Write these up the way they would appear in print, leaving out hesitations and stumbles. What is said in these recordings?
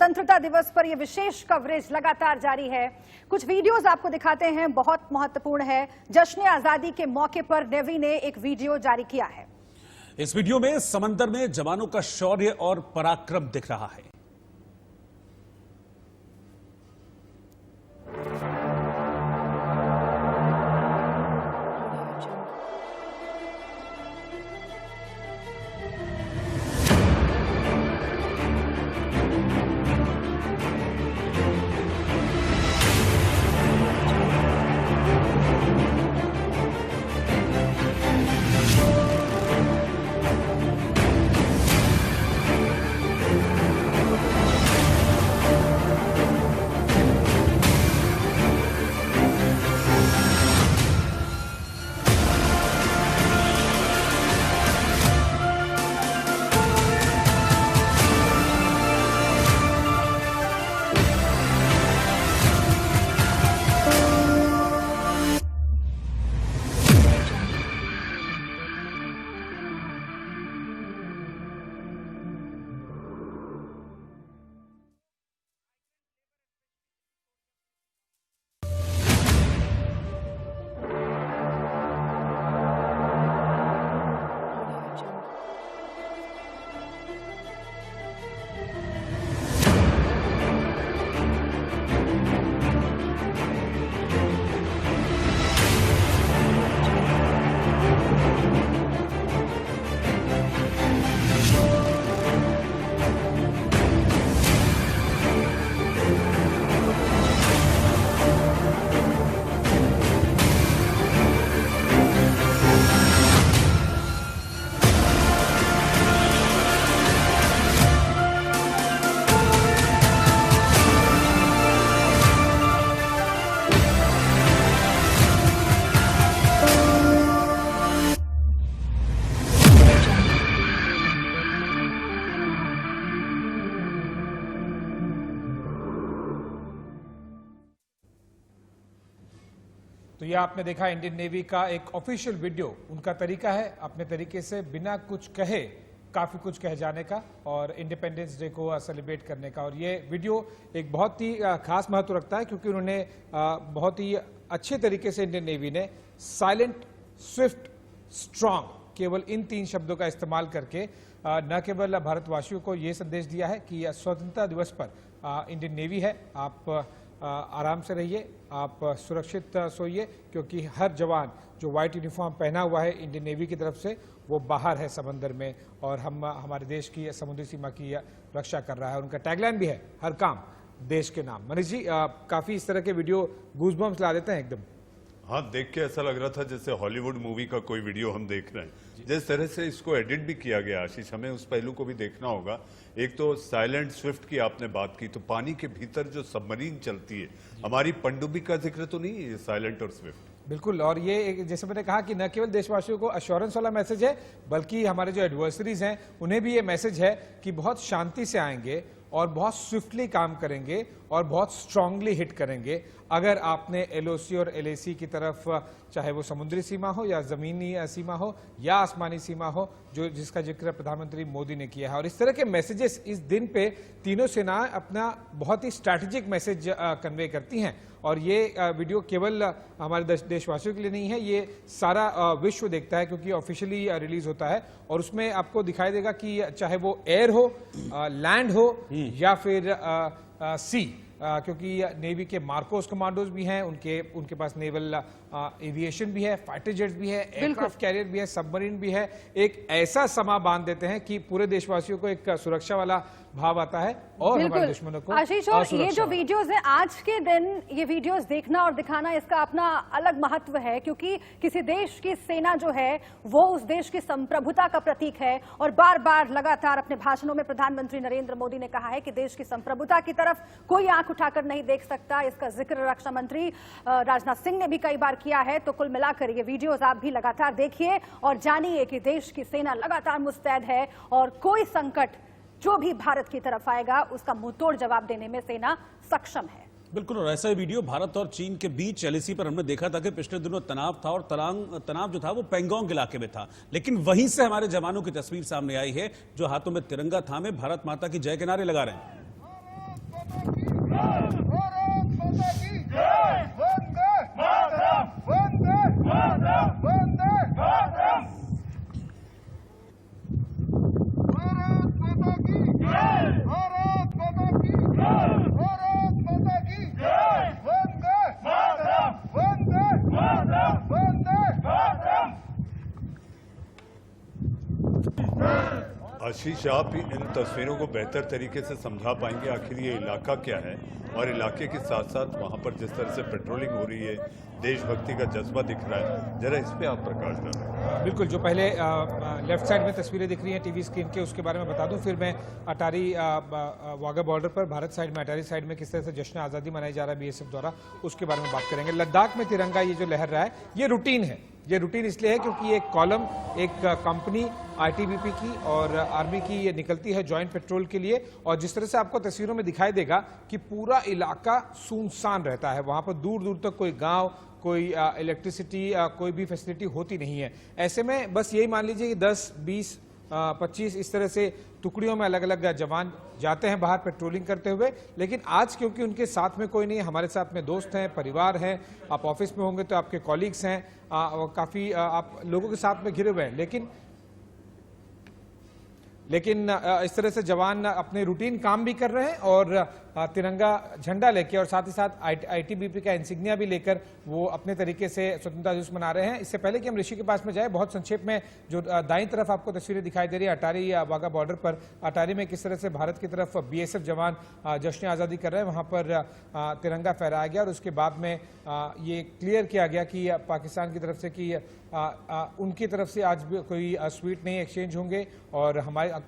स्वतंत्रता दिवस पर यह विशेष कवरेज लगातार जारी है। कुछ वीडियोस आपको दिखाते हैं, बहुत महत्वपूर्ण है। जश्न आजादी के मौके पर नेवी ने एक वीडियो जारी किया है। इस वीडियो में समंदर में जवानों का शौर्य और पराक्रम दिख रहा है। तो यह आपने देखा इंडियन नेवी का एक ऑफिशियल वीडियो। उनका तरीका है अपने तरीके से बिना कुछ कहे काफी कुछ कह जाने का और इंडिपेंडेंस डे को सेलिब्रेट करने का। और ये वीडियो एक बहुत ही खास महत्व रखता है क्योंकि उन्होंने बहुत ही अच्छे तरीके से इंडियन नेवी ने साइलेंट, स्विफ्ट, स्ट्रांग, केवल इन 3 शब्दों का इस्तेमाल करके न केवल भारतवासियों को यह संदेश दिया है कि स्वतंत्रता दिवस पर इंडियन नेवी है, आप आराम से रहिए, आप सुरक्षित सोइए, क्योंकि हर जवान जो व्हाइट यूनिफॉर्म पहना हुआ है इंडियन नेवी की तरफ से वो बाहर है समंदर में और हम हमारे देश की समुद्री सीमा की रक्षा कर रहा है। उनका टैगलाइन भी है, हर काम देश के नाम। मनीष जी, काफी इस तरह के वीडियो गूज़बम्प्स ला देते हैं एकदम। हाँ, देख के ऐसा लग रहा था जैसे हॉलीवुड मूवी का कोई वीडियो हम देख रहे हैं। जिस तरह से इसको एडिट भी किया गया आशीष, हमें उस पहलू को भी देखना होगा। एक तो साइलेंट स्विफ्ट की आपने बात की, तो पानी के भीतर जो सबमरीन चलती है, हमारी पनडुब्बी का जिक्र तो नहीं है ये साइलेंट और स्विफ्ट। बिल्कुल, और ये जैसे मैंने कहा कि न केवल देशवासियों को अश्योरेंस वाला मैसेज है, बल्कि हमारे जो एडवर्सरीज हैं उन्हें भी ये मैसेज है कि बहुत शांति से आएंगे और बहुत स्विफ्टली काम करेंगे और बहुत स्ट्रांगली हिट करेंगे। अगर आपने एलओसी और एलएसी की तरफ, चाहे वो समुद्री सीमा हो या जमीनी सीमा हो या आसमानी सीमा हो, जो जिसका जिक्र प्रधानमंत्री मोदी ने किया है। और इस तरह के मैसेजेस इस दिन पे तीनों सेनाएं अपना बहुत ही स्ट्रैटेजिक मैसेज कन्वे करती हैं। और ये वीडियो केवल हमारे देशवासियों के लिए नहीं है, ये सारा विश्व देखता है क्योंकि ऑफिशियली रिलीज होता है। और उसमें आपको दिखाई देगा कि चाहे वो एयर हो, लैंड हो या फिर सी, क्योंकि नेवी के मार्कोस कमांडोज भी हैं, उनके पास नेवल एविएशन भी है, फाइटर जेट्स भी है, एयरक्राफ्ट कैरियर भी है, सबमरीन भी है। एक ऐसा समा बांध देते हैं कि पूरे देशवासियों को एक सुरक्षा वाला भाव आता है और हमारे दुश्मनों को आशीष, और ये जो वीडियोस हैं आज के दिन, ये वीडियोस देखना और दिखाना, इसका अपना अलग महत्व है क्योंकि किसी देश की सेना जो है वो उस देश की संप्रभुता का प्रतीक है। और बार बार लगातार अपने भाषणों में प्रधानमंत्री नरेंद्र मोदी ने कहा है कि देश की संप्रभुता की तरफ कोई आंख उठाकर नहीं देख सकता। इसका जिक्र रक्षा मंत्री राजनाथ सिंह ने भी कई बार किया है। तो कुल मिलाकर ये वीडियोस आप भी लगातार देखिए और जानिए कि देश की सेना लगातार मुस्तैद है और कोई संकट जो भी भारत की तरफ आएगा उसका मुंहतोड़ जवाब देने में सेना सक्षम है। बिल्कुल, और ऐसा ही वीडियो भारत और चीन के बीच एलएसी पर हमने देखा था कि पिछले दिनों तनाव था और तनाव जो था वो पेंगोंग इलाके में था, लेकिन वहीं से हमारे जवानों की तस्वीर सामने आई है जो हाथों में तिरंगा थामे भारत माता की जय के नारे लगा रहे हैं। आशीष, आप इन तस्वीरों को बेहतर तरीके से समझा पाएंगे आखिर ये इलाका क्या है, और इलाके के साथ साथ वहां पर जिस तरह से पेट्रोलिंग हो रही है, देशभक्ति का जज्बा दिख रहा है, जरा इस पे आप प्रकाश डालें। बिल्कुल, जो पहले लेफ्ट साइड में तस्वीरें दिख रही हैं टीवी स्क्रीन के, उसके बारे में बता दूं, फिर मैं अटारी वाघा बॉर्डर पर भारत साइड में, अटारी साइड में किस तरह से जश्न आज़ादी मनाई जा रहा है बीएसएफ द्वारा, उसके बारे में बात करेंगे। लद्दाख में तिरंगा ये जो लहर रहा है, ये रूटीन है। ये रूटीन इसलिए है क्योंकि एक कॉलम, एक कंपनी आईटीबीपी की और आर्मी की ये निकलती है जॉइंट पेट्रोल के लिए, और जिस तरह से आपको तस्वीरों में दिखाई देगा कि पूरा इलाका सुनसान रहता है। वहां पर दूर दूर तक कोई गांव, कोई इलेक्ट्रिसिटी, कोई भी फैसिलिटी होती नहीं है। ऐसे में बस यही मान लीजिए कि 10, 20, 25 इस तरह से टुकड़ियों में अलग अलग जवान जाते हैं बाहर पेट्रोलिंग करते हुए। लेकिन आज क्योंकि उनके साथ में कोई नहीं है, हमारे साथ में दोस्त हैं, परिवार हैं, आप ऑफिस में होंगे तो आपके कॉलीग्स हैं, काफ़ी आप लोगों के साथ में घिरे हुए हैं, लेकिन इस तरह से जवान अपने रूटीन काम भी कर रहे हैं और तिरंगा झंडा लेके और साथ ही साथ आईटीबीपी का इंसिग्निया भी लेकर वो अपने तरीके से स्वतंत्रता दिवस मना रहे हैं। इससे पहले कि हम ऋषि के पास में जाए, बहुत संक्षेप में जो दाईं तरफ आपको तस्वीरें दिखाई दे रही है अटारी वाघा बॉर्डर पर, अटारी में किस तरह से भारत की तरफ बीएसएफ जवान जश्न आज़ादी कर रहे हैं, वहां पर तिरंगा फहराया गया और उसके बाद में ये क्लियर किया गया कि पाकिस्तान की तरफ से कि उनकी तरफ से आज भी कोई स्वीट नहीं एक्सचेंज होंगे और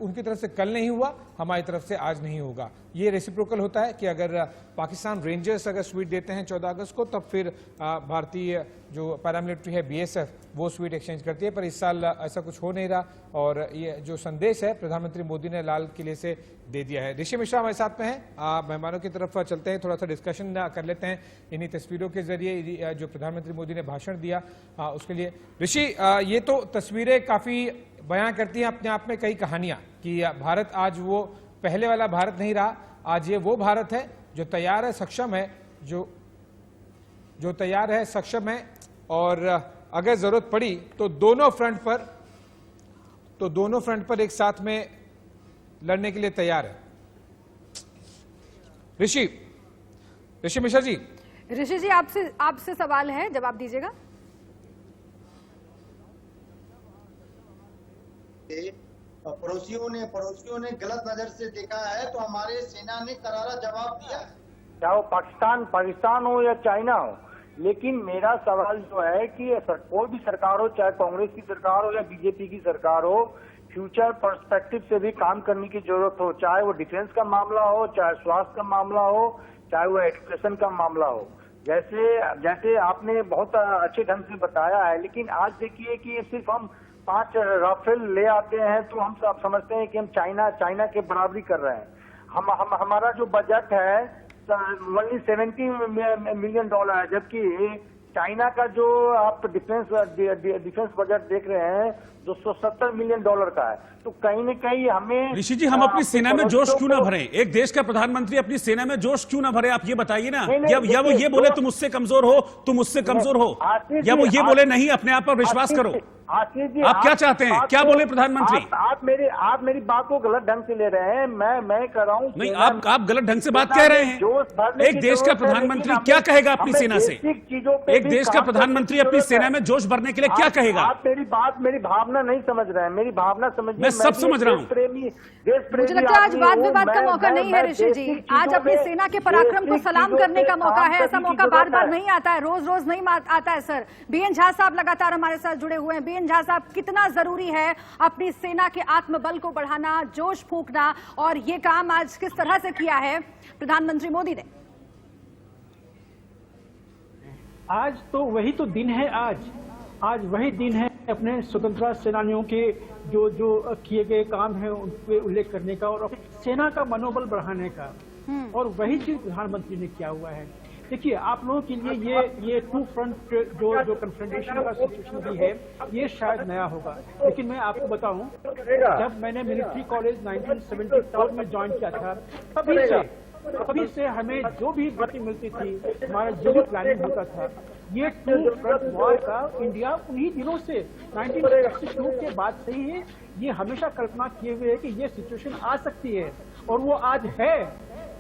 उनकी तरफ से कल नहीं हुआ, हमारी तरफ से आज नहीं होगा। ये रेसिप्रोकल होता है कि अगर पाकिस्तान रेंजर्स अगर स्वीट देते हैं 14 अगस्त को, तब फिर भारतीय जो पैरामिलिट्री है बीएसएफ वो स्वीट एक्सचेंज करती है। पर इस साल ऐसा कुछ हो नहीं रहा और ये जो संदेश है प्रधानमंत्री मोदी ने लाल किले से दे दिया है। ऋषि मिश्रा हमारे साथ में हैं, मेहमानों की तरफ चलते हैं, थोड़ा सा डिस्कशन कर लेते हैं इन्हीं तस्वीरों के जरिए जो प्रधानमंत्री मोदी ने भाषण दिया उसके लिए। ऋषि, ये तो तस्वीरें काफी बयां करती हैं अपने आप में कई कहानियां कि भारत आज वो पहले वाला भारत नहीं रहा, आज ये वो भारत है जो तैयार है, सक्षम है, जो तैयार है, सक्षम है और अगर जरूरत पड़ी तो दोनों फ्रंट पर एक साथ में लड़ने के लिए तैयार है। ऋषि मिश्रा जी। ऋषि जी, आपसे सवाल है, जवाब दीजिएगा। पड़ोसियों ने गलत नजर से देखा है तो हमारे सेना ने करारा जवाब दिया, चाहे वो पाकिस्तान हो या चाइना हो। लेकिन मेरा सवाल जो है कि कोई भी सरकार हो, चाहे कांग्रेस की सरकार हो या बीजेपी की सरकार हो, फ्यूचर पर्सपेक्टिव से भी काम करने की जरूरत हो, चाहे वो डिफेंस का मामला हो, चाहे स्वास्थ्य का मामला हो, चाहे वो एजुकेशन का मामला हो। जैसे आपने बहुत अच्छे ढंग से बताया है, लेकिन आज देखिए कि सिर्फ हम 5 राफेल ले आते हैं तो हम सब समझते हैं कि हम चाइना के बराबरी कर रहे हैं। हमारा जो बजट है only $70 मिलियन है, जबकि चाइना का जो आप डिफेंस बजट देख रहे हैं जो $170 मिलियन का है। तो कहीं न कहीं हमें ऋषि जी, हम अपनी सेना में जोश क्यों ना भरें? एक देश का प्रधानमंत्री अपनी सेना में जोश क्यों ना भरे, आप ये बताइए ना। या वो ये बोले तुम उससे कमजोर हो, तुम उससे कमजोर हो, या वो ये बोले नहीं अपने आप पर विश्वास करो? आशीष जी, आप क्या चाहते हैं, क्या बोले प्रधानमंत्री? आप मेरी बात को गलत ढंग से ले रहे हैं। मैं कर रहा हूँ नहीं, आप गलत ढंग से बात कह रहे हैं। एक देश का प्रधानमंत्री क्या कहेगा अपनी सेना से? एक देश का प्रधानमंत्री अपनी सेना में जोश भरने के लिए क्या कहेगा? आप मेरी भावना नहीं समझ रहे हैं, मेरी भावना समझिए। मैं सब समझ रहा हूँ। मुझे लगता है आज वाद विवाद का मौका नहीं है ऋषि जी, आज अपनी सेना के पराक्रम को सलाम करने का मौका है। ऐसा मौका बार बार नहीं आता है, रोज रोज नहीं आता है। सर बीएन झा साहब लगातार हमारे साथ जुड़े हुए हैं। बीएन झा साहब, कितना जरूरी है अपनी सेना के आत्मबल को बढ़ाना, जोश फूंकना, और ये काम आज किस तरह से किया है प्रधानमंत्री मोदी ने? आज तो वही तो दिन है, आज वही दिन है अपने स्वतंत्रता सेनानियों के जो किए गए काम है उन पे उल्लेख करने का और सेना का मनोबल बढ़ाने का, और वही चीज प्रधानमंत्री ने किया हुआ है। देखिए, आप लोगों के लिए ये टू फ्रंट जो कन्फ्रंटेशन का सिचुएशन भी है, ये शायद नया होगा। लेकिन मैं आपको बताऊं, जब मैंने मिलिट्री कॉलेज 1974 में ज्वाइन किया था, तभी से हमें जो भी गति मिलती थी, हमारा जो भी प्लानिंग होता था, ये टू फ्रंट वॉर का इंडिया उन्हीं दिनों से 1962 के बाद से ही है। ये हमेशा कल्पना किए हुए है कि ये सिचुएशन आ सकती है, और वो आज है।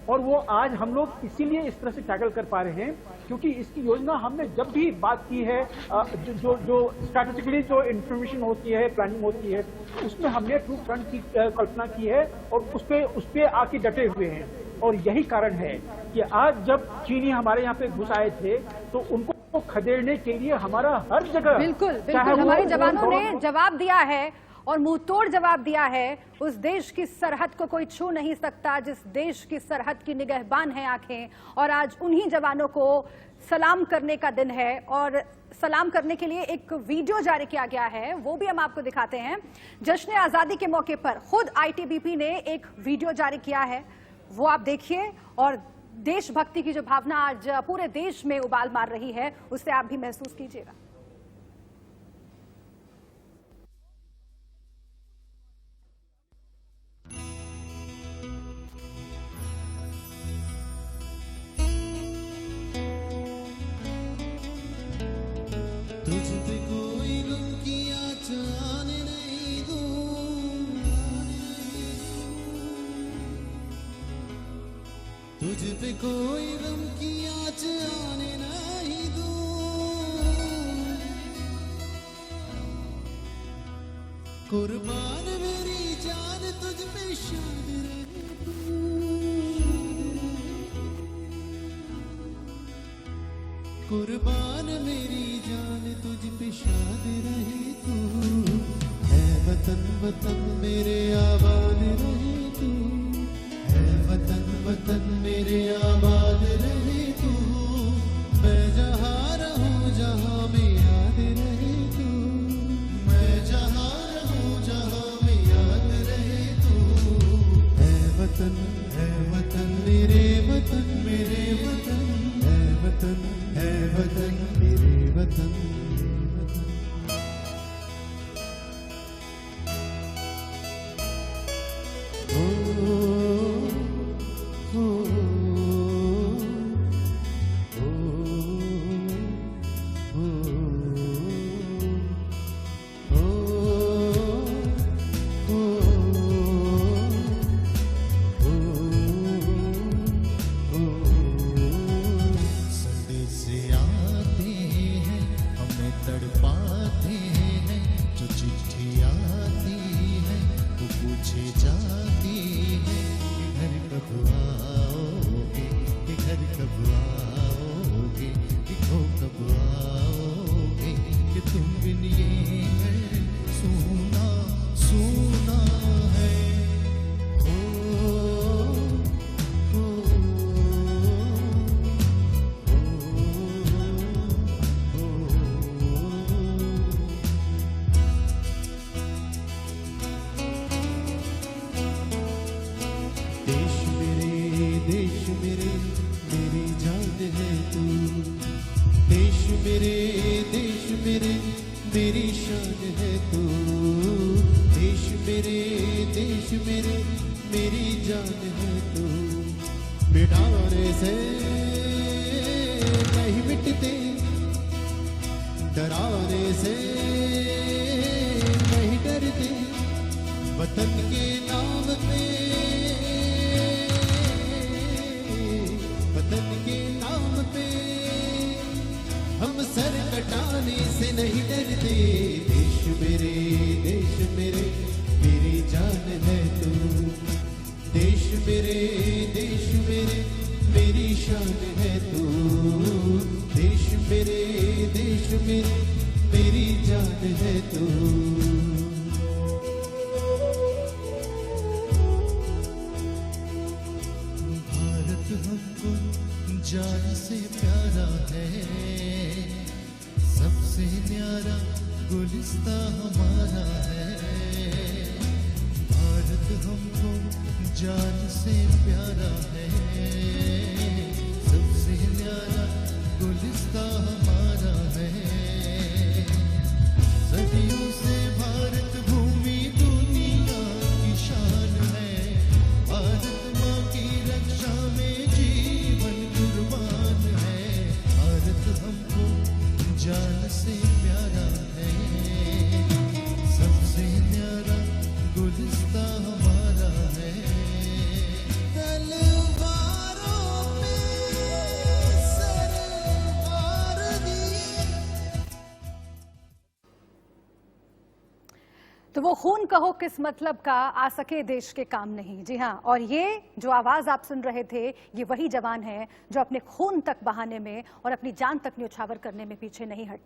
और वो आज हम लोग इसीलिए इस तरह से टैकल कर पा रहे हैं क्योंकि इसकी योजना हमने जब भी बात की है, जो स्ट्रैटेजिकली जो इंफॉर्मेशन होती है, प्लानिंग होती है, उसमें हमने ट्रू फ्रंट की कल्पना की है और उस पे आके डटे हुए हैं। और यही कारण है कि आज जब चीनी हमारे यहाँ पे घुस आए थे तो उनको खदेड़ने के लिए हमारा हर जगह बिल्कुल हमारे जवानों ने जवाब दिया है और मुंह तोड़ जवाब दिया है। उस देश की सरहद को कोई छू नहीं सकता जिस देश की सरहद की निगहबान है आंखें, और आज उन्हीं जवानों को सलाम करने का दिन है। और सलाम करने के लिए एक वीडियो जारी किया गया है, वो भी हम आपको दिखाते हैं। जश्न आजादी के मौके पर खुद आईटीबीपी ने एक वीडियो जारी किया है, वो आप देखिए। और देशभक्ति की जो भावना आज पूरे देश में उबाल मार रही है, उसे आप भी महसूस कीजिएगा। तुझ पे कोई गम की आँच आने नहीं दूं, तुझ पे कोई गम की आँच आने नहीं दूं, कुर्बान मेरी जान तुझ पे शाद रहे तू, कुर्बान मेरी जान तुझ पे शाद रहे तू, है वतन वतन मेरे आबाद रहे तू, है वतन वतन मेरे आबाद रहे तू, मैं जहाँ रहूँ जहाँ में याद रहे तू, मैं जहाँ रहूँ जहाँ में याद रहे तू, है वतन मेरे वतन मेरे वतन, है वतन मेरे वतन। मेरी शान है तू, देश मेरे मेरी जान है तू, मिटाने से नहीं मिटते, डराने से नहीं डरते, वतन के नाम पे, वतन के नाम पे हम सर कटाने से नहीं डरते, देश मेरे मेरी जान है तू, देश मेरे मेरी शान है तू, देश मेरे मेरी जान है तू। भारत हमको जान से प्यारा है, सबसे न्यारा गुलिस्ता हमारा है, भारत हमको जान से प्यारा है, सबसे न्यारा गुलिस्ता हमारा है, सदियों से भारत भूमि दुनिया की शान है, भारत माँ की रक्षा में जीवन कुर्बान है, भारत हमको जान से प्यारा है, सबसे न्यारा गुलिस्ता हमारा है, तलवार तो वो खून कहो किस मतलब का, आ सके देश के काम नहीं। जी हाँ, और ये जो आवाज आप सुन रहे थे, ये वही जवान है जो अपने खून तक बहाने में और अपनी जान तक न्यौछावर करने में पीछे नहीं हट